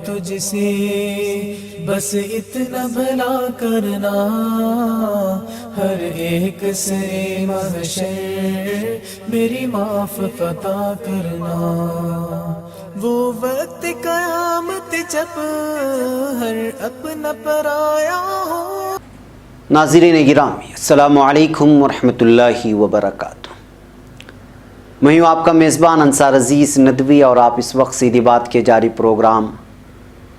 تجھ سے بس اتنا بھلا کرنا، ہر ایک سے محشر میری معاف عطا کرنا، وہ وقت قیامت جب ہر اپنا پرایا ہو۔ ناظرین گرامی، السلام علیکم ورحمۃ اللہ وبرکاتہ۔ میں ہوں آپ کا میزبان انصار عزیز ندوی، اور آپ اس وقت سیدھی بات کے جاری پروگرام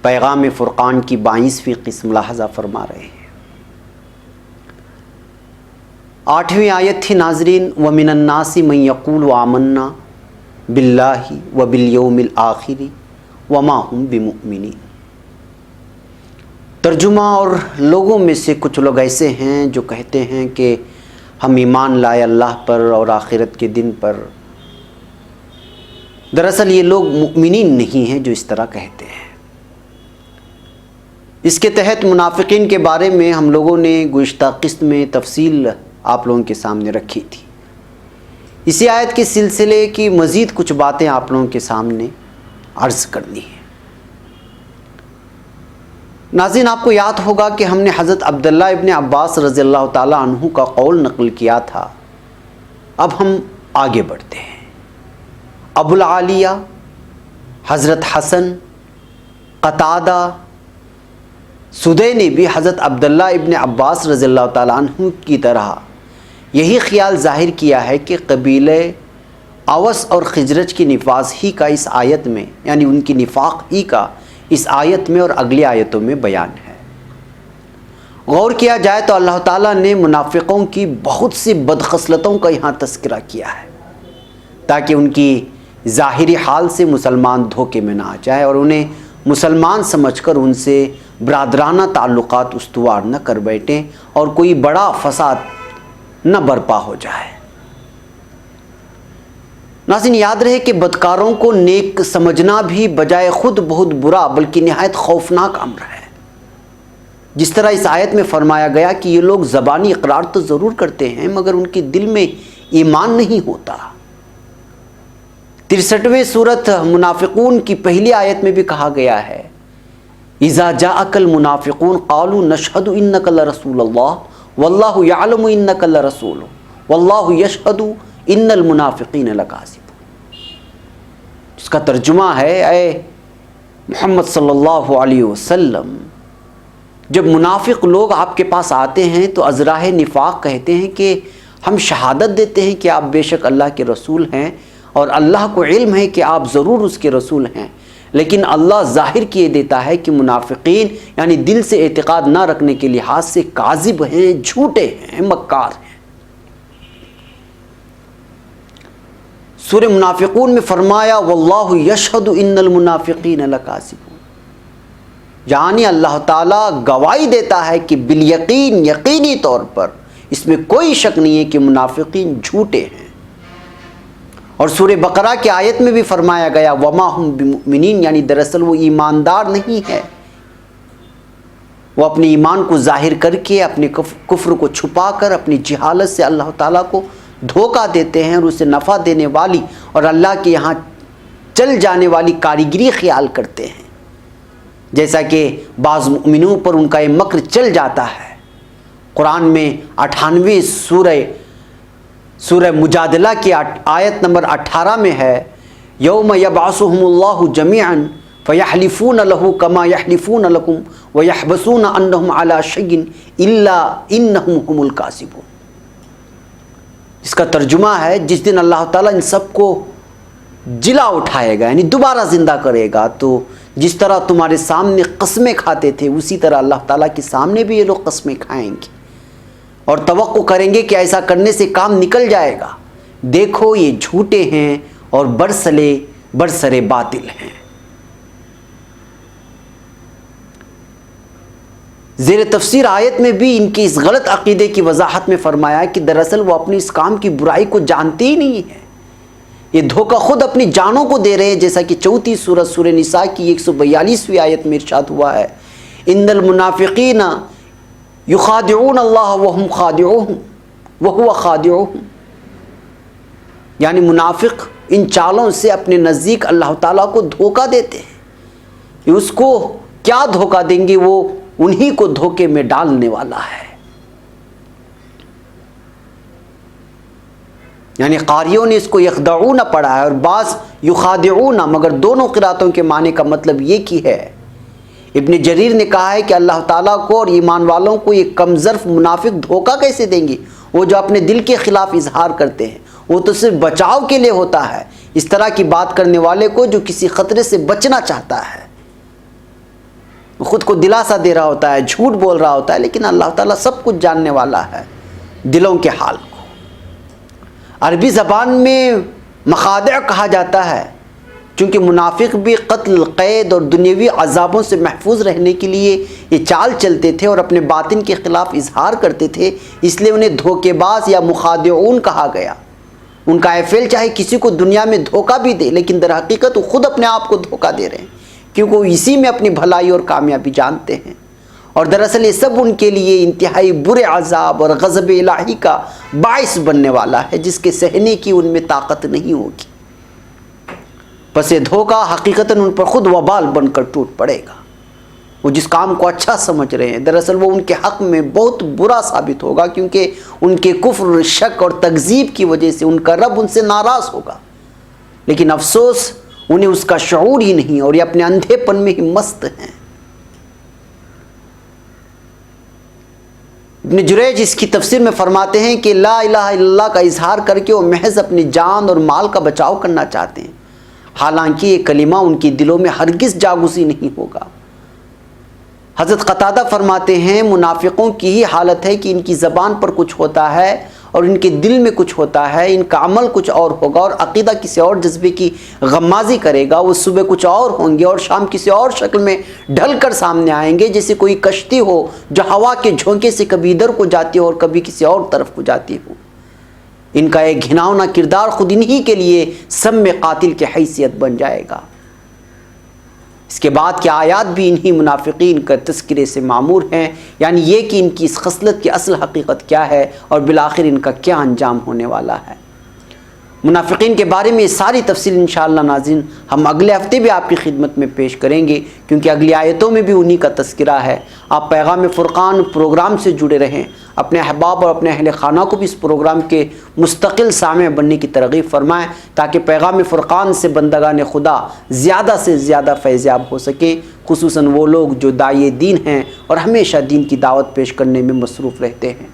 پیغام فرقان کی 22ویں قسم ملاحظہ فرما رہے ہیں۔ 8ویں آیت تھی ناظرین، وَمِنَ النَّاسِ مَن يَقُولُ آمَنَّا بِاللَّهِ وَبِالْيَوْمِ الْآخِرِ وَمَا هُمْ بِمُؤْمِنِينَ۔ ترجمہ، اور لوگوں میں سے کچھ لوگ ایسے ہیں جو کہتے ہیں کہ ہم ایمان لائے اللہ پر اور آخرت کے دن پر، دراصل یہ لوگ مؤمنین نہیں ہیں جو اس طرح کہتے ہیں۔ اس کے تحت منافقین کے بارے میں ہم لوگوں نے گزشتہ قسط میں تفصیل آپ لوگوں کے سامنے رکھی تھی۔ اسی آیت کے سلسلے کی مزید کچھ باتیں آپ لوگوں کے سامنے عرض کرنی ہیں۔ ناظرین، آپ کو یاد ہوگا کہ ہم نے حضرت عبداللہ ابن عباس رضی اللہ تعالیٰ عنہ کا قول نقل کیا تھا۔ اب ہم آگے بڑھتے ہیں۔ ابو العالیہ، حضرت حسن، قتادہ، سدی نے بھی حضرت عبداللہ ابن عباس رضی اللہ تعالیٰ عنہ کی طرح یہی خیال ظاہر کیا ہے کہ قبیلہ اوس اور خزرج کی نفاذ ہی کا اس آیت میں، یعنی ان کی نفاق ہی کا اس آیت میں اور اگلی آیتوں میں بیان ہے۔ غور کیا جائے تو اللہ تعالیٰ نے منافقوں کی بہت سی بدخصلتوں کا یہاں تذکرہ کیا ہے، تاکہ ان کی ظاہری حال سے مسلمان دھوکے میں نہ آ جائے اور انہیں مسلمان سمجھ کر ان سے برادرانہ تعلقات استوار نہ کر بیٹھیں اور کوئی بڑا فساد نہ برپا ہو جائے۔ ناظرین، یاد رہے کہ بدکاروں کو نیک سمجھنا بھی بجائے خود بہت برا بلکہ نہایت خوفناک امر ہے۔ جس طرح اس آیت میں فرمایا گیا کہ یہ لوگ زبانی اقرار تو ضرور کرتے ہیں مگر ان کے دل میں ایمان نہیں ہوتا۔ 63ویں سورت منافقون کی پہلی آیت میں بھی کہا گیا ہے، اذا جاءک المنافقون قالوا نشهد انک لرسول اللہ واللہ یعلم انک لرسول واللہ یشہد ان المنافقین لکاذبون۔ اس کا ترجمہ ہے، اے محمد صلی اللہ علیہ وسلم، جب منافق لوگ آپ کے پاس آتے ہیں تو ازراہ نفاق کہتے ہیں کہ ہم شہادت دیتے ہیں کہ آپ بے شک اللہ کے رسول ہیں اور اللہ کو علم ہے کہ آپ ضرور اس کے رسول ہیں، لیکن اللہ ظاہر کیے دیتا ہے کہ منافقین یعنی دل سے اعتقاد نہ رکھنے کے لحاظ سے کاذب ہیں، جھوٹے ہیں، مکار ہیں۔ سورہ منافقون میں فرمایا واللہ یشہد ان المنافقین لکاذبون، یعنی اللہ تعالیٰ گواہی دیتا ہے کہ بالیقین، یقینی طور پر اس میں کوئی شک نہیں ہے کہ منافقین جھوٹے ہیں۔ اور سورہ بقرہ کی آیت میں بھی فرمایا گیا وما ہم بمؤمنین، یعنی دراصل وہ ایماندار نہیں ہے، وہ اپنے ایمان کو ظاہر کر کے اپنے کفر کو چھپا کر اپنی جہالت سے اللہ تعالیٰ کو دھوکہ دیتے ہیں اور اسے نفع دینے والی اور اللہ کے یہاں چل جانے والی کاریگری خیال کرتے ہیں، جیسا کہ بعض مؤمنوں پر ان کا یہ مکر چل جاتا ہے۔ قرآن میں 98ویں سورہ مجادلہ کی آیت نمبر 18 میں ہے، یوم یبعثہم اللہ جمیعا فیحلفون لہ کما یحلفون لکم ویحبسون انہم علی شیء الا انہم هم الکاذبون۔ اس کا ترجمہ ہے، جس دن اللہ تعالیٰ ان سب کو جلا اٹھائے گا، یعنی دوبارہ زندہ کرے گا، تو جس طرح تمہارے سامنے قسمیں کھاتے تھے اسی طرح اللہ تعالیٰ کے سامنے بھی یہ لوگ قسمیں کھائیں گے اور توقع کریں گے کہ ایسا کرنے سے کام نکل جائے گا۔ دیکھو یہ جھوٹے ہیں اور برسرے باطل ہیں۔ زیر تفسیر آیت میں بھی ان کی اس غلط عقیدے کی وضاحت میں فرمایا کہ دراصل وہ اپنی اس کام کی برائی کو جانتے ہی نہیں ہیں، یہ دھوکہ خود اپنی جانوں کو دے رہے ہیں، جیسا کہ 34 سورۃ سورہ نساء کی 142ویں آیت میں ارشاد ہوا ہے، ان المنافقین یخادعون اللہ وہم خادعوہم وہو خادعوہم، یعنی منافق ان چالوں سے اپنے نزدیک اللہ تعالیٰ کو دھوکہ دیتے ہیں کہ اس کو کیا دھوکہ دیں گے، وہ انہی کو دھوکے میں ڈالنے والا ہے۔ یعنی قاریوں نے اس کو یخدعون پڑھا ہے اور بعض یخادعون، مگر دونوں قراتوں کے معنی کا مطلب یہ کی ہے۔ ابن جریر نے کہا ہے کہ اللہ تعالیٰ کو اور ایمان والوں کو یہ کم ظرف منافق دھوکہ کیسے دیں گے؟ وہ جو اپنے دل کے خلاف اظہار کرتے ہیں، وہ تو صرف بچاؤ کے لیے ہوتا ہے۔ اس طرح کی بات کرنے والے کو جو کسی خطرے سے بچنا چاہتا ہے، خود کو دلاسا دے رہا ہوتا ہے، جھوٹ بول رہا ہوتا ہے، لیکن اللہ تعالیٰ سب کچھ جاننے والا ہے، دلوں کے حال کو۔ عربی زبان میں مخادع کہا جاتا ہے، چونکہ منافق بھی قتل، قید اور دنیوی عذابوں سے محفوظ رہنے کے لیے یہ چال چلتے تھے اور اپنے باطن کے خلاف اظہار کرتے تھے، اس لیے انہیں دھوکے باز یا مخادعون کہا گیا۔ ان کا فعل چاہے کسی کو دنیا میں دھوکہ بھی دے، لیکن در حقیقت وہ خود اپنے آپ کو دھوکہ دے رہے ہیں، کیونکہ وہ اسی میں اپنی بھلائی اور کامیابی جانتے ہیں، اور دراصل یہ سب ان کے لیے انتہائی برے عذاب اور غضب الہی کا باعث بننے والا ہے، جس کے سہنے کی ان میں طاقت نہیں ہوگی۔ پس یہ دھوکہ حقیقتاً ان پر خود وبال بن کر ٹوٹ پڑے گا۔ وہ جس کام کو اچھا سمجھ رہے ہیں، دراصل وہ ان کے حق میں بہت برا ثابت ہوگا، کیونکہ ان کے کفر، شک اور تکذیب کی وجہ سے ان کا رب ان سے ناراض ہوگا۔ لیکن افسوس، انہیں اس کا شعور ہی نہیں اور یہ اپنے اندھے پن میں ہی مست ہیں۔ ابن جریج اس کی تفسیر میں فرماتے ہیں کہ لا الہ الا اللہ کا اظہار کر کے وہ محض اپنی جان اور مال کا بچاؤ کرنا چاہتے ہیں، حالانکہ یہ کلمہ ان کے دلوں میں ہرگز جاگزی نہیں ہوگا۔ حضرت قتادہ فرماتے ہیں منافقوں کی ہی حالت ہے کہ ان کی زبان پر کچھ ہوتا ہے اور ان کے دل میں کچھ ہوتا ہے، ان کا عمل کچھ اور ہوگا اور عقیدہ کسی اور جذبے کی غمازی کرے گا۔ وہ صبح کچھ اور ہوں گے اور شام کسی اور شکل میں ڈھل کر سامنے آئیں گے، جیسے کوئی کشتی ہو جو ہوا کے جھونکے سے کبھی ادھر کو جاتی ہو اور کبھی کسی اور طرف کو جاتی ہو۔ ان کا ایک گھناؤنا کردار خود انہی کے لیے سم قاتل کی حیثیت بن جائے گا۔ اس کے بعد کی آیات بھی انہی منافقین کا تذکرے سے معمور ہیں، یعنی یہ کہ ان کی اس خصلت کی اصل حقیقت کیا ہے اور بالآخر ان کا کیا انجام ہونے والا ہے۔ منافقین کے بارے میں یہ ساری تفصیل انشاءاللہ ناظرین ہم اگلے ہفتے بھی آپ کی خدمت میں پیش کریں گے، کیونکہ اگلی آیتوں میں بھی انہی کا تذکرہ ہے۔ آپ پیغام فرقان پروگرام سے جڑے رہیں، اپنے احباب اور اپنے اہل خانہ کو بھی اس پروگرام کے مستقل سامع بننے کی ترغیب فرمائیں، تاکہ پیغام فرقان سے بندگان خدا زیادہ سے زیادہ فیضیاب ہو سکیں، خصوصاً وہ لوگ جو داعی دین ہیں اور ہمیشہ دین کی دعوت پیش کرنے میں مصروف رہتے ہیں۔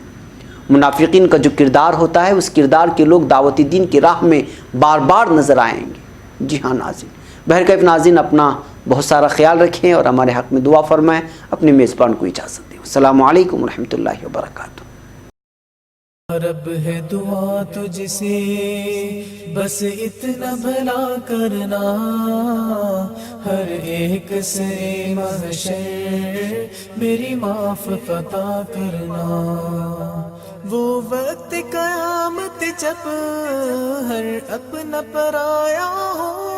منافقین کا جو کردار ہوتا ہے، اس کردار کے لوگ دعوت دین کی راہ میں بار بار نظر آئیں گے۔ جی ہاں ناظرین، بہرکیف ناظرین اپنا بہت سارا خیال رکھیں اور ہمارے حق میں دعا فرمائیں۔ اپنے میزبان کو اجازت دیں۔ السلام علیکم ورحمۃ اللہ وبرکاتہ۔ رب ہے دعا تجھ سے بس اتنا بھلا کرنا، ہر ایک سے محشر میری معاف عطا کرنا۔ وہ وقت قیامت جب ہر اپنا پرایا ہو،